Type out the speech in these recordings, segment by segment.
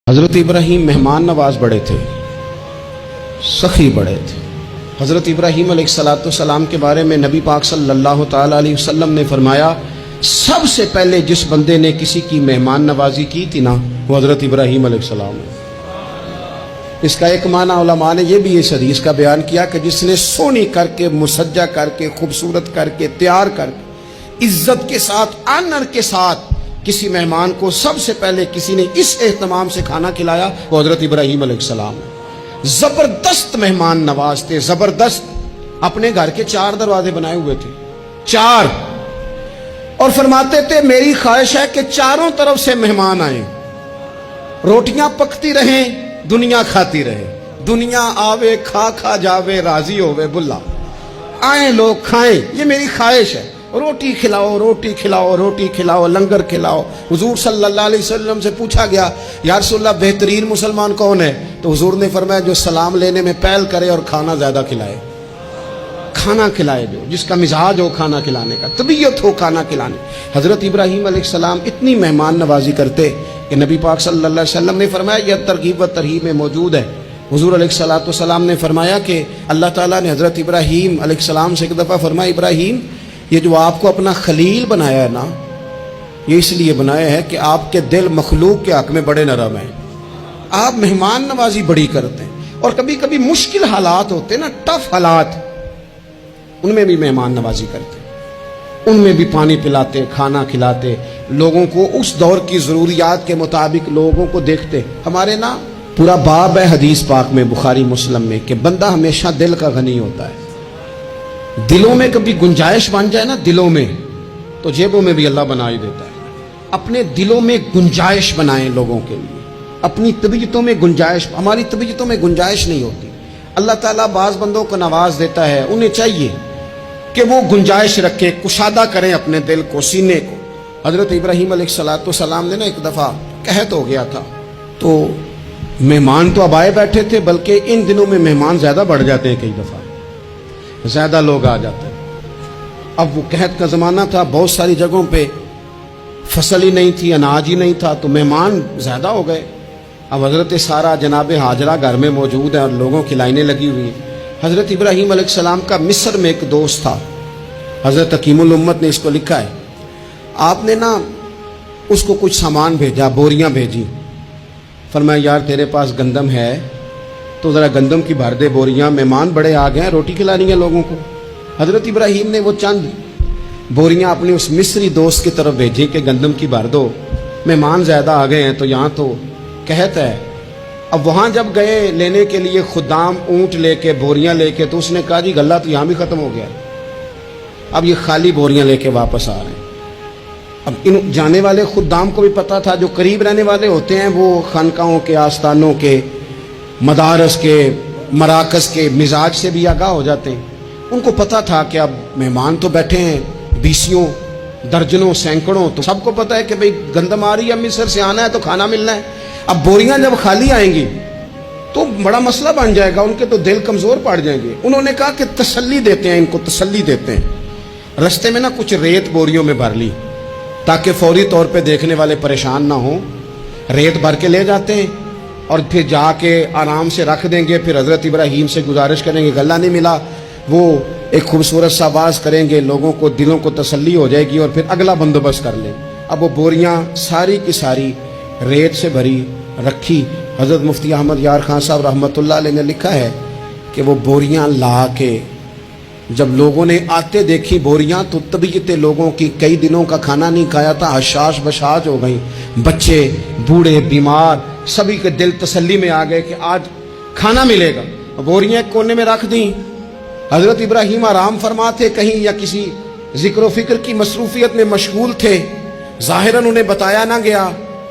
حضرت ابراہیم مہمان نواز بڑے تھے، سخی بڑے تھے۔ حضرت ابراہیم علیہ السلام کے بارے میں نبی پاک صلی اللہ تعالیٰ علیہ وسلم نے فرمایا، سب سے پہلے جس بندے نے کسی کی مہمان نوازی کی تھی نا، وہ حضرت ابراہیم علیہ السلام ہے۔ اس کا ایک معنی علماء نے یہ بھی اس حدیث کا بیان کیا کہ جس نے سونی کر کے، مسجہ کر کے، خوبصورت کر کے، تیار کر کے، عزت کے ساتھ، آنر کے ساتھ کسی مہمان کو سب سے پہلے کسی نے اس اہتمام سے کھانا کھلایا، وہ حضرت ابراہیم علیہ السلام ہے۔ زبردست مہمان نواز تھے، زبردست۔ اپنے گھر کے 4 دروازے بنائے ہوئے تھے، 4، اور فرماتے تھے میری خواہش ہے کہ چاروں طرف سے مہمان آئیں، روٹیاں پکتی رہیں، دنیا کھاتی رہے، دنیا آوے کھا کھا جاوے، راضی ہوئے بلا، آئیں لوگ کھائیں، یہ میری خواہش ہے۔ روٹی کھلاؤ، روٹی کھلاؤ، روٹی کھلاؤ، لنگر کھلاؤ۔ حضور صلی اللہ علیہ وسلم سے پوچھا گیا، یا رسول اللہ بہترین مسلمان کون ہے؟ تو حضور نے فرمایا جو سلام لینے میں پہل کرے اور کھانا زیادہ کھلائے، کھانا کھلائے، جو جس کا مزاج ہو کھانا کھلانے کا، طبیعت ہو کھانا کھلانے۔ حضرت ابراہیم علیہ السلام اتنی مہمان نوازی کرتے کہ نبی پاک صلی اللہ علیہ وسلم نے فرمایا، یہ ترغیب و ترہیب میں موجود ہے۔ حضور علیہ السلام نے فرمایا کہ اللہ تعالیٰ نے حضرت ابراہیم علیہ السلام سے ایک دفعہ فرمایا، ابراہیم یہ جو آپ کو اپنا خلیل بنایا ہے نا، یہ اس لیے بنایا ہے کہ آپ کے دل مخلوق کے حق میں بڑے نرم ہیں، آپ مہمان نوازی بڑی کرتے ہیں، اور کبھی کبھی مشکل حالات ہوتے ہیں نا، ٹف حالات، ان میں بھی مہمان نوازی کرتے، ان میں بھی پانی پلاتے، کھانا کھلاتے، لوگوں کو اس دور کی ضروریات کے مطابق لوگوں کو دیکھتے۔ ہمارے نا پورا باب ہے حدیث پاک میں، بخاری مسلم میں، کہ بندہ ہمیشہ دل کا غنی ہوتا ہے۔ دلوں میں کبھی گنجائش بن جائے نا، دلوں میں، تو جیبوں میں بھی اللہ بنا ہی دیتا ہے۔ اپنے دلوں میں گنجائش بنائیں لوگوں کے لیے، اپنی طبیعتوں میں گنجائش۔ ہماری طبیعتوں میں گنجائش نہیں ہوتی، اللہ تعالیٰ بعض بندوں کو نواز دیتا ہے، انہیں چاہیے کہ وہ گنجائش رکھیں، کشادہ کریں اپنے دل کو، سینے کو۔ حضرت ابراہیم علیہ السلام نے نا ایک دفعہ قحط ہو گیا تھا، تو مہمان تو اب آئے بیٹھے تھے، بلکہ ان دنوں میں مہمان زیادہ بڑھ جاتے ہیں، کئی دفعہ زیادہ لوگ آ جاتے ہیں۔ اب وہ قحط کا زمانہ تھا، بہت ساری جگہوں پہ فصل ہی نہیں تھی، اناج ہی نہیں تھا، تو مہمان زیادہ ہو گئے۔ اب حضرت سارہ جناب ہاجرہ گھر میں موجود ہیں اور لوگوں کی لائنیں لگی ہوئی ہیں۔ حضرت ابراہیم علیہ السلام کا مصر میں ایک دوست تھا، حضرت حکیم الامت نے اس کو لکھا ہے، آپ نے نا اس کو کچھ سامان بھیجا، بوریاں بھیجی، فرمایا یار تیرے پاس گندم ہے تو ذرا گندم کی بھر دے بوریاں، مہمان بڑے آ گئے ہیں، روٹی کھلانی ہے لوگوں کو۔ حضرت ابراہیم نے وہ چند بوریاں اپنے اس مصری دوست کی طرف بھیجی کہ گندم کی بھر دو، مہمان زیادہ آ گئے ہیں، تو یہاں تو قحط ہے۔ اب وہاں جب گئے لینے کے لیے خدام اونٹ لے کے، بوریاں لے کے، تو اس نے کہا جی غلہ تو یہاں بھی ختم ہو گیا، اب یہ خالی بوریاں لے کے واپس آ رہے ہیں۔ اب ان جانے والے خدام کو بھی پتا تھا، جو قریب رہنے والے ہوتے ہیں وہ خانقاہوں کے، آستانوں کے، مدارس کے، مراکز کے مزاج سے بھی آگاہ ہو جاتے ہیں۔ ان کو پتا تھا کہ اب مہمان تو بیٹھے ہیں بیسیوں، درجنوں، سینکڑوں، تو سب کو پتا ہے کہ بھئی گندم آ رہی ہے، مصر سے آنا ہے تو کھانا ملنا ہے۔ اب بوریاں جب خالی آئیں گی تو بڑا مسئلہ بن جائے گا، ان کے تو دل کمزور پڑ جائیں گے۔ انہوں نے کہا کہ تسلی دیتے ہیں، ان کو تسلی دیتے ہیں۔ رستے میں نا کچھ ریت بوریوں میں بھر لی تاکہ فوری طور پہ دیکھنے والے پریشان نہ ہوں، ریت بھر کے لے جاتے ہیں اور پھر جا کے آرام سے رکھ دیں گے۔ پھر حضرت ابراہیم سے گزارش کریں گے، غلہ نہیں ملا، وہ ایک خوبصورت سا آواز کریں گے، لوگوں کو دلوں کو تسلی ہو جائے گی، اور پھر اگلا بندوبست کر لیں۔ اب وہ بوریاں ساری کی ساری ریت سے بھری رکھی۔ حضرت مفتی احمد یار خان صاحب رحمۃ اللہ علیہ نے لکھا ہے کہ وہ بوریاں لا کے جب لوگوں نے آتے دیکھی بوریاں، تو طبیعت لوگوں کی کئی دنوں کا کھانا نہیں کھایا تھا، حشاش بشاش ہو گئی، بچے، بوڑھے، بیمار، سبھی کے دل تسلی میں آ گئے کہ آج کھانا ملے گا۔ بوریاں ایک کونے میں رکھ دیں۔ حضرت ابراہیم آرام فرما تھے کہیں، یا کسی ذکر و فکر کی مصروفیت میں مشغول تھے، ظاہراً انہیں بتایا نہ گیا۔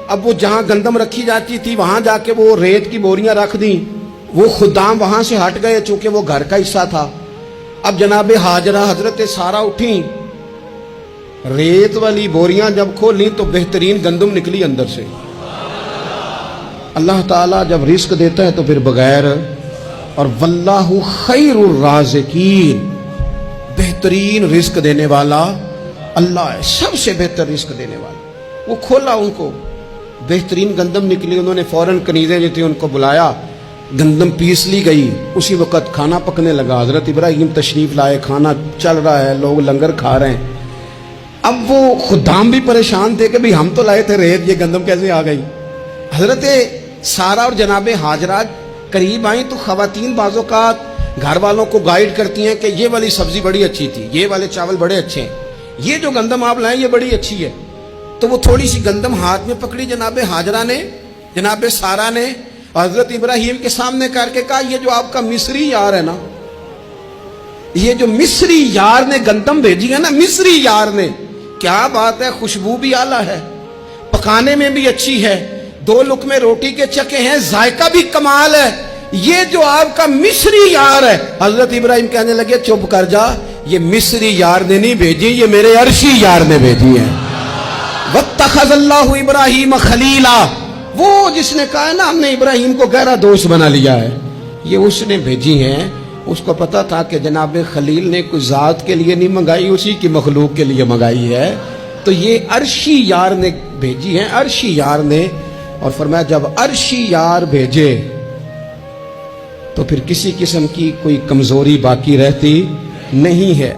اب وہ جہاں گندم رکھی جاتی تھی وہاں جا کے وہ ریت کی بوریاں رکھ دیں۔ وہ خدام وہاں سے ہٹ گئے چونکہ وہ گھر کا حصہ تھا۔ اب جناب ہاجرہ حضرت سارہ اٹھیں، ریت والی بوریاں جب کھولیں تو بہترین گندم نکلی اندر سے۔ اللہ تعالیٰ جب رزق دیتا ہے تو پھر بغیر، اور واللہ خیر الرازقین، بہترین رزق دینے والا اللہ ہے، سب سے بہتر رزق دینے والا۔ وہ کھولا ان کو، بہترین گندم نکلی. انہوں نے فوراً کنیزیں جو تھیں ان کو بلایا, گندم پیس لی گئی. اسی وقت کھانا پکنے لگا. حضرت ابراہیم تشریف لائے, کھانا چل رہا ہے, لوگ لنگر کھا رہے ہیں. اب وہ خدام بھی پریشان تھے کہ بھئی ہم تو لائے تھے ریت, یہ گندم کیسے آ گئی. حضرت سارہ اور جناب ہاجرہ قریب آئیں تو خواتین بعض اوقات گھر والوں کو گائیڈ کرتی ہیں کہ یہ والی سبزی بڑی اچھی تھی, یہ والے چاول بڑے اچھے ہیں, یہ جو گندم آپ لائیں یہ بڑی اچھی ہے. تو وہ تھوڑی سی گندم ہاتھ میں پکڑی جناب ہاجرہ نے, جناب سارہ نے, حضرت ابراہیم کے سامنے کر کے کہا یہ جو آپ کا مصری یار ہے نا, یہ جو مصری یار نے گندم بھیجی ہے نا, مصری یار نے, کیا بات ہے, خوشبو بھی اعلیٰ ہے, پکانے میں بھی اچھی ہے, 2 لقمے روٹی کے چکے ہیں, ذائقہ بھی کمال ہے, یہ جو آپ کا مصری یار ہے. حضرت ابراہیم کہنے لگے چپ کر جا, یہ مصری یار نے نہیں بھیجی, یہ میرے عرشی یار نے بھیجی ہے. واتخذ اللہ ابراہیم خلیلا, وہ جس نے کہا نا ہم نے ابراہیم کو گہرا دوست بنا لیا ہے, یہ اس نے بھیجی ہیں. اس کو پتا تھا کہ جناب خلیل نے کوئی ذات کے لیے نہیں منگائی, اسی کی مخلوق کے لیے منگائی ہے, تو یہ عرشی یار نے بھیجی ہے, عرشی یار نے. اور فرمایا جب عرشی یار بھیجے تو پھر کسی قسم کی کوئی کمزوری باقی رہتی نہیں ہے.